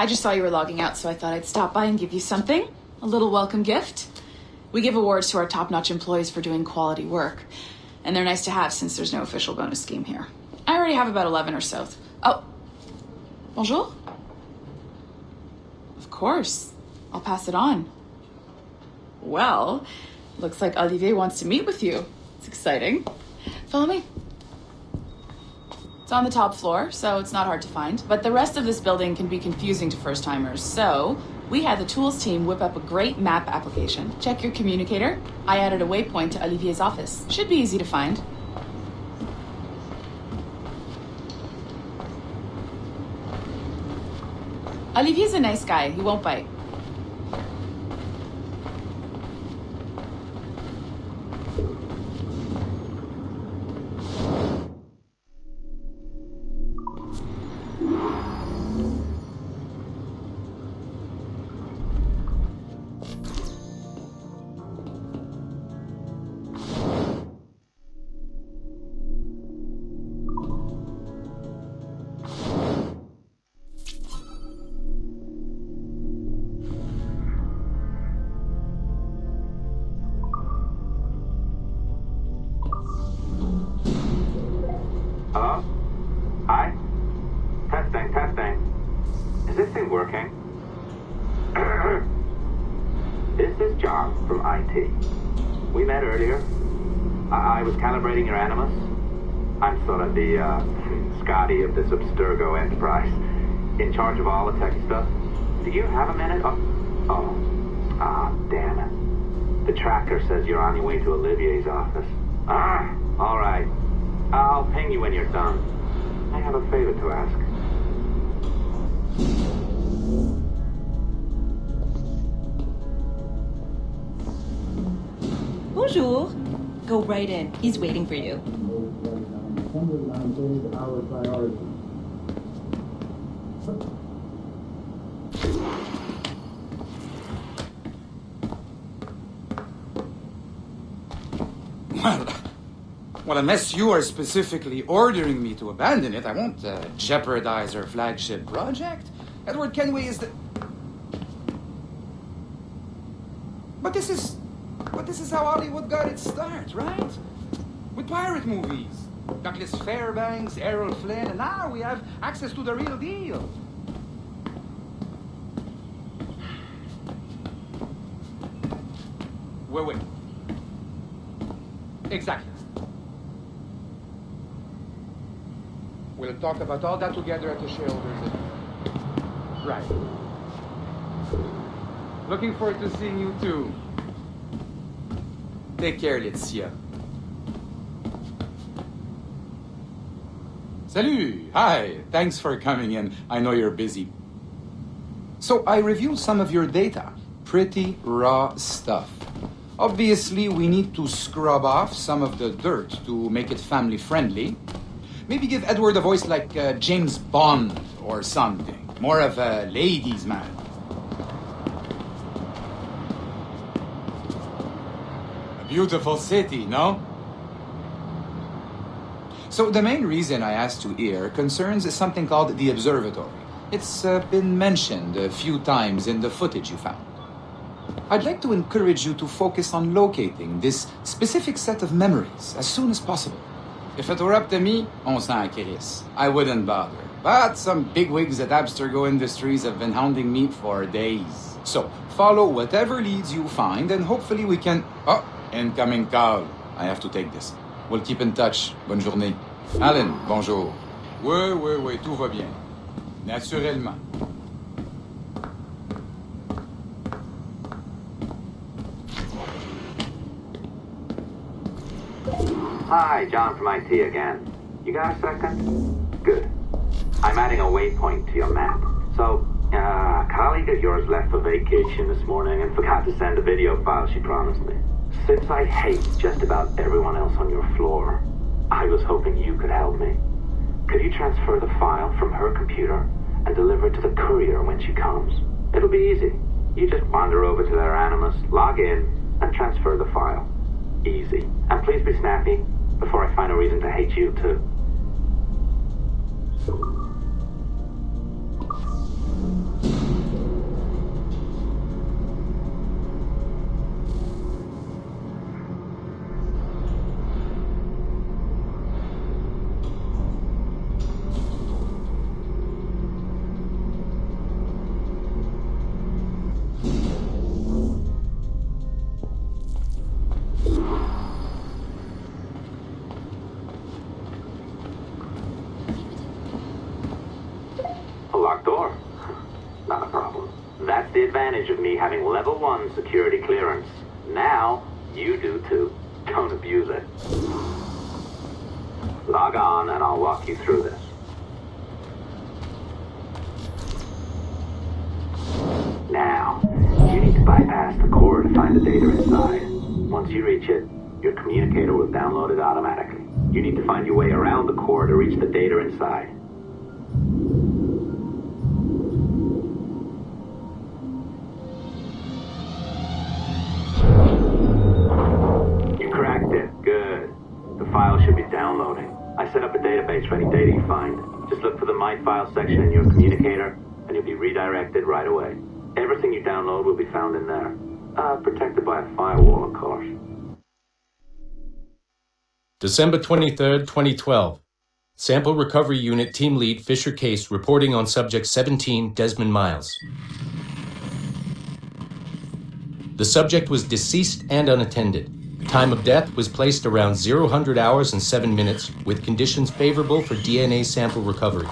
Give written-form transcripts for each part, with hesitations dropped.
I just saw you were logging out, so I thought I'd stop by and give you something. A little welcome gift. We give awards to our top-notch employees for doing quality work. And they're nice to have since there's no official bonus scheme here. I already have about 11 or so. Oh, bonjour? Of course. I'll pass it on. Well, looks like Olivier wants to meet with you. It's exciting. Follow me. It's on the top floor, so it's not hard to find. But the rest of this building can be confusing to first-timers, so we had the tools team whip up a great map application. Check your communicator. I added a waypoint to Olivier's office. Should be easy to find. Olivier's a nice guy. He won't bite. Hello? Hi? Testing. Is this thing working? This is John from IT. We met earlier. I was calibrating your Animus. I'm sort of the Scotty of this Abstergo enterprise, in charge of all the tech stuff. Do you have a minute? Damn it. The tracker says you're on your way to Olivier's office. All right. I'll ping you when you're done. I have a favor to ask. Bonjour. Go right in. He's waiting for you. Well, unless you are specifically ordering me to abandon it, I won't jeopardize our flagship project. Edward Kenway is the... But this is how Hollywood got its start, right? With pirate movies. Douglas Fairbanks, Errol Flynn, and now we have access to the real deal. Wait. Exactly. We'll talk about all that together at the shareholders. Right. Looking forward to seeing you too. Take care, Laetitia. Salut! Hi! Thanks for coming in. I know you're busy. So I reviewed some of your data. Pretty raw stuff. Obviously, we need to scrub off some of the dirt to make it family-friendly. Maybe give Edward a voice like James Bond or something. More of a ladies' man. A beautiful city, no? So the main reason I asked you here concerns something called the observatory. It's been mentioned a few times in the footage you found. I'd like to encourage you to focus on locating this specific set of memories as soon as possible. If it were up to me, on s'en crisse. I wouldn't bother. But some bigwigs at Abstergo Industries have been hounding me for days. So, follow whatever leads you find and hopefully we can... Oh, incoming call. I have to take this. We'll keep in touch. Bonne journée. Alan, bonjour. Oui, tout va bien. Naturellement. Hi, John from IT again. You got a second? Good. I'm adding a waypoint to your map. So, a colleague of yours left for vacation this morning and forgot to send a video file she promised me. Since I hate just about everyone else on your floor, I was hoping you could help me. Could you transfer the file from her computer and deliver it to the courier when she comes? It'll be easy. You just wander over to their Animus, log in, and transfer the file. Easy. And please be snappy before I find a reason to hate you too. advantage of me having level 1 security clearance. Now, you do too. Don't abuse it. Log on and I'll walk you through this. Now, you need to bypass the core to find the data inside. Once you reach it, your communicator will download it automatically. You need to find your way around the core to reach the data inside. You cracked it. Good. The file should be downloading. I set up a database for any data you find. Just look for the My File section in your communicator, and you'll be redirected right away. Everything you download will be found in there. Protected by a firewall, of course. December 23rd, 2012. Sample Recovery Unit Team Lead Fisher Case reporting on Subject 17, Desmond Miles. The subject was deceased and unattended. Time of death was placed around 00 hours and 7 minutes, with conditions favorable for DNA sample recovery.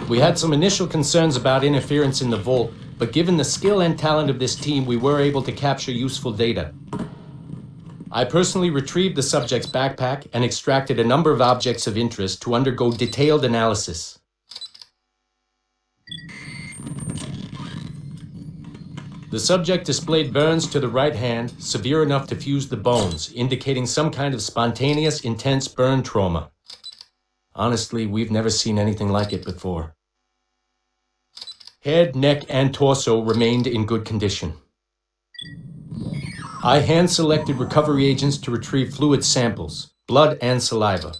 We had some initial concerns about interference in the vault, but given the skill and talent of this team, we were able to capture useful data. I personally retrieved the subject's backpack and extracted a number of objects of interest to undergo detailed analysis. The subject displayed burns to the right hand, severe enough to fuse the bones, indicating some kind of spontaneous, intense burn trauma. Honestly, we've never seen anything like it before. Head, neck, and torso remained in good condition. I hand-selected recovery agents to retrieve fluid samples, blood and saliva.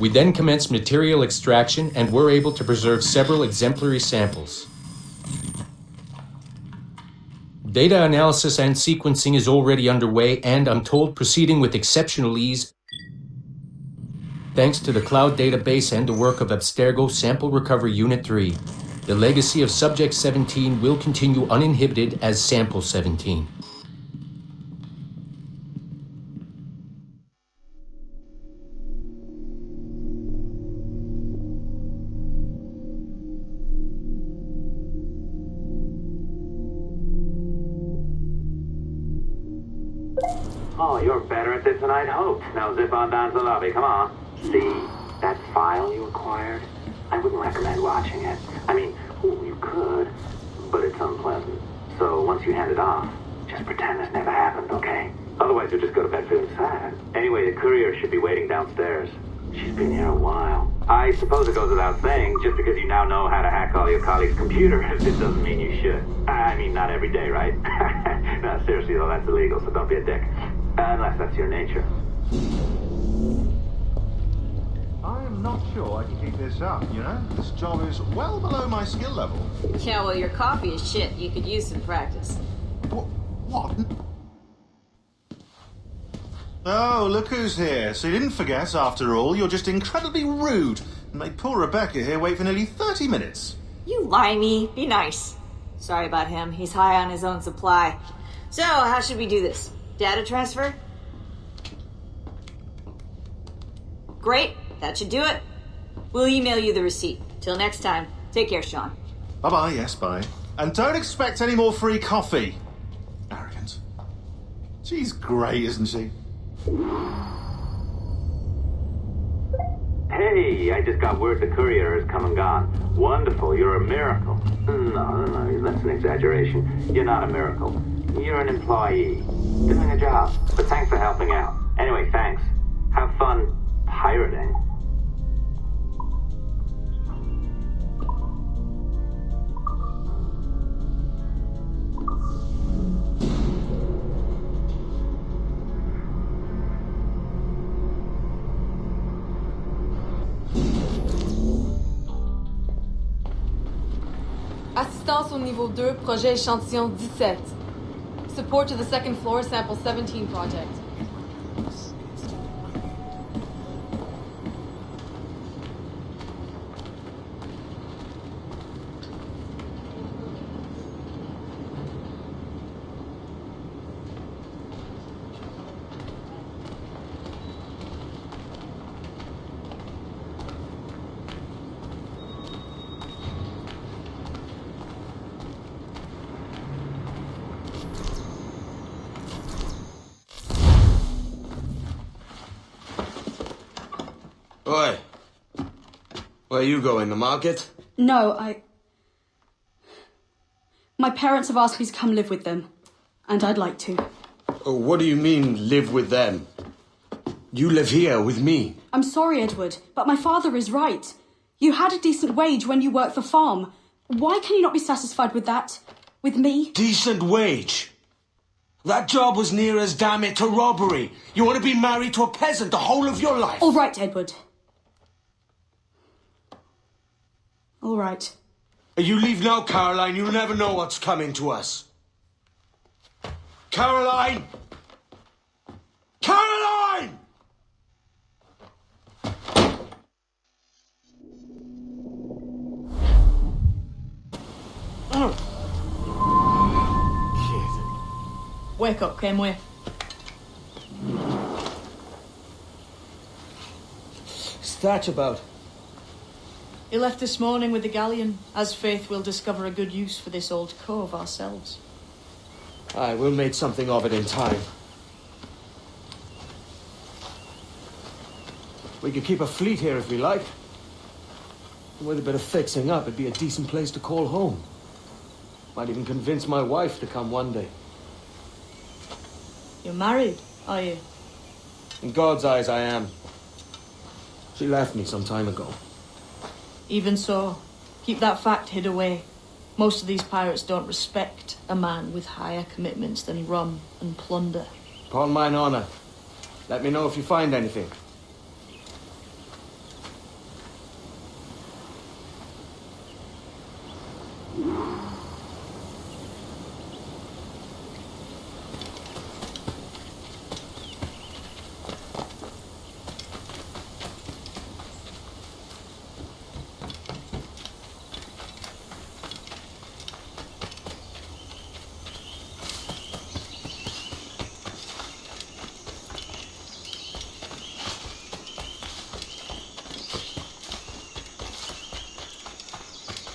We then commenced material extraction and were able to preserve several exemplary samples. Data analysis and sequencing is already underway and, I'm told, proceeding with exceptional ease thanks to the cloud database and the work of Abstergo Sample Recovery Unit 3. The legacy of Subject 17 will continue uninhibited as Sample 17. Oh, you're better at this than I'd hoped. Now zip on down to the lobby, come on. See, that file you acquired? I wouldn't recommend watching it. I mean, you could, but it's unpleasant. So once you hand it off, just pretend this never happened, okay? Otherwise you'll just go to bed feeling sad. Anyway, the courier should be waiting downstairs. She's been here a while. I suppose it goes without saying, just because you now know how to hack all your colleagues' computers, it doesn't mean you should. I mean, not every day, right? No, seriously though, that's illegal, so don't be a dick. Unless that's your nature. I am not sure I can keep this up, you know? This job is well below my skill level. Yeah, well, your coffee is shit. You could use some practice. What? Oh, look who's here. So you didn't forget, after all, you're just incredibly rude and made poor Rebecca here wait for nearly 30 minutes. You limey. Be nice. Sorry about him. He's high on his own supply. So, how should we do this? Data transfer? Great. That should do it. We'll email you the receipt. Till next time. Take care, Sean. Bye-bye, yes, bye. And don't expect any more free coffee. Arrogant. She's great, isn't she? Hey, I just got word the courier has come and gone. Wonderful, you're a miracle. No, that's an exaggeration. You're not a miracle. You're an employee. Doing a job. But thanks for helping out. Anyway, thanks. Have fun pirating. Assistance au niveau 2, projet échantillon 17. Support to the second floor, sample 17 project. Where are you going, the market? No, My parents have asked me to come live with them, and I'd like to. Oh, what do you mean, live with them? You live here with me. I'm sorry, Edward, but my father is right. You had a decent wage when you worked the farm. Why can you not be satisfied with that? With me? Decent wage? That job was near as, damn it, to robbery. You want to be married to a peasant the whole of your life? All right, Edward. All right. You leave now, Caroline. You never know what's coming to us. Caroline! Caroline! Oh. Wake up, Kenway. What's that about? He left this morning with the galleon, as faith we'll discover a good use for this old cove ourselves. Aye, we'll make something of it in time. We could keep a fleet here if we like. And with a bit of fixing up, it'd be a decent place to call home. Might even convince my wife to come one day. You're married, are you? In God's eyes, I am. She left me some time ago. Even so, keep that fact hid away. Most of these pirates don't respect a man with higher commitments than rum and plunder. Upon mine honor. Let me know if you find anything.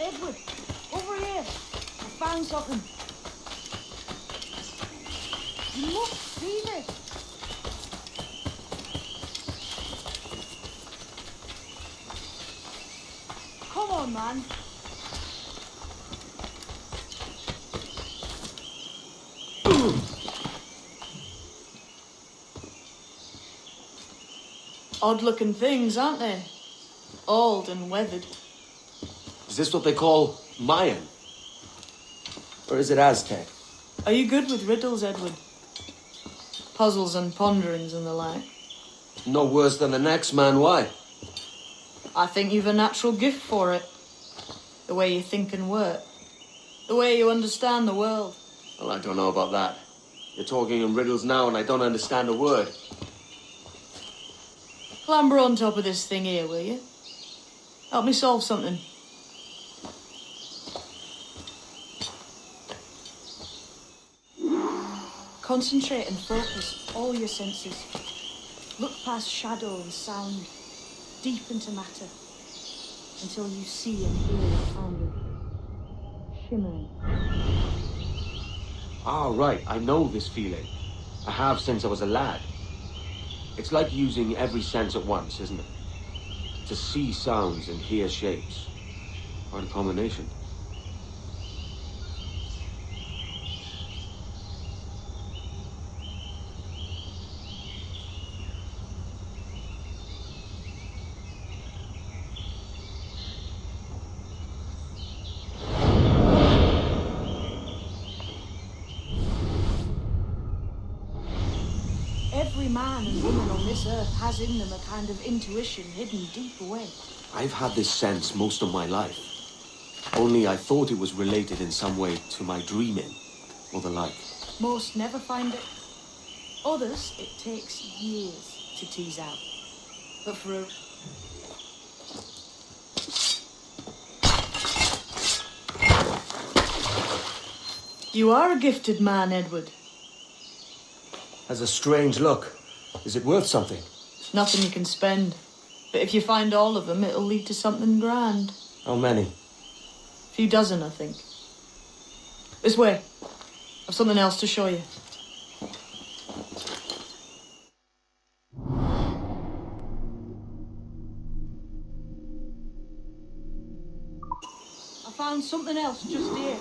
Edward, over here. I found something. You must see this. Come on, man. Odd-looking things, aren't they? Old and weathered. Is this what they call Mayan? Or is it Aztec? Are you good with riddles, Edward? Puzzles and ponderings and the like? No worse than the next man, why? I think you've a natural gift for it. The way you think and work. The way you understand the world. Well, I don't know about that. You're talking in riddles now and I don't understand a word. Clamber on top of this thing here, will you? Help me solve something. Concentrate and focus all your senses. Look past shadow and sound, deep into matter, until you see and hear the sound of shimmering. Ah, right. I know this feeling. I have since I was a lad. It's like using every sense at once, isn't it? To see sounds and hear shapes. Quite a combination. Every man and woman on this earth has in them a kind of intuition hidden deep away. I've had this sense most of my life. Only I thought it was related in some way to my dreaming, or the like. Most never find it. Others, it takes years to tease out. But for a... You are a gifted man, Edward. Has a strange look. Is it worth something? Nothing you can spend. But if you find all of them, it'll lead to something grand. How many? A few dozen, I think. This way. I've something else to show you. something else just here.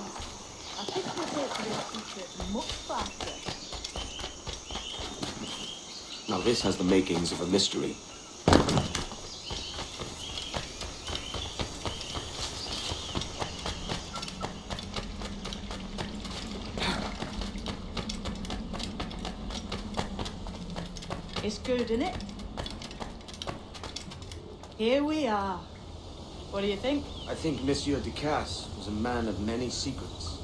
I think we'll take to this secret much faster. Now this has the makings of a mystery. It's good, isn't it? Here we are. What do you think? I think Monsieur Ducasse was a man of many secrets.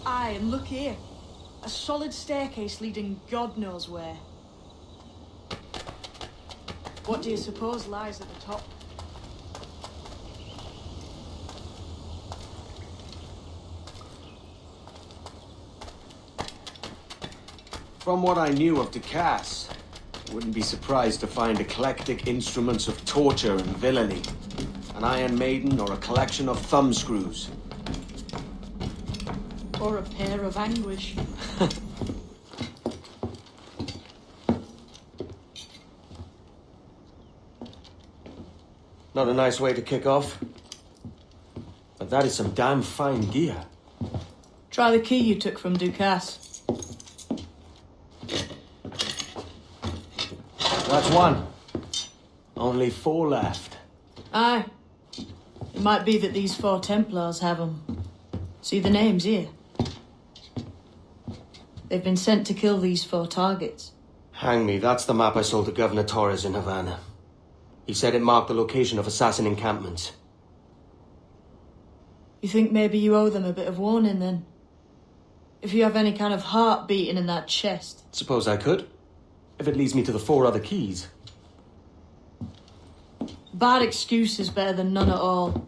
Aye, and look here. A solid staircase leading God knows where. What do you suppose lies at the top? From what I knew of Ducasse, I wouldn't be surprised to find eclectic instruments of torture and villainy. An Iron Maiden or a collection of thumbscrews. Or a pair of anguish. Not a nice way to kick off. But that is some damn fine gear. Try the key you took from Ducasse. That's one. Only 4 left. Aye. It might be that these 4 Templars have them. See the names here? They've been sent to kill these 4 targets. Hang me, that's the map I sold to Governor Torres in Havana. He said it marked the location of assassin encampments. You think maybe you owe them a bit of warning then? If you have any kind of heart beating in that chest. Suppose I could. If it leads me to the 4 other keys. Bad excuse is better than none at all.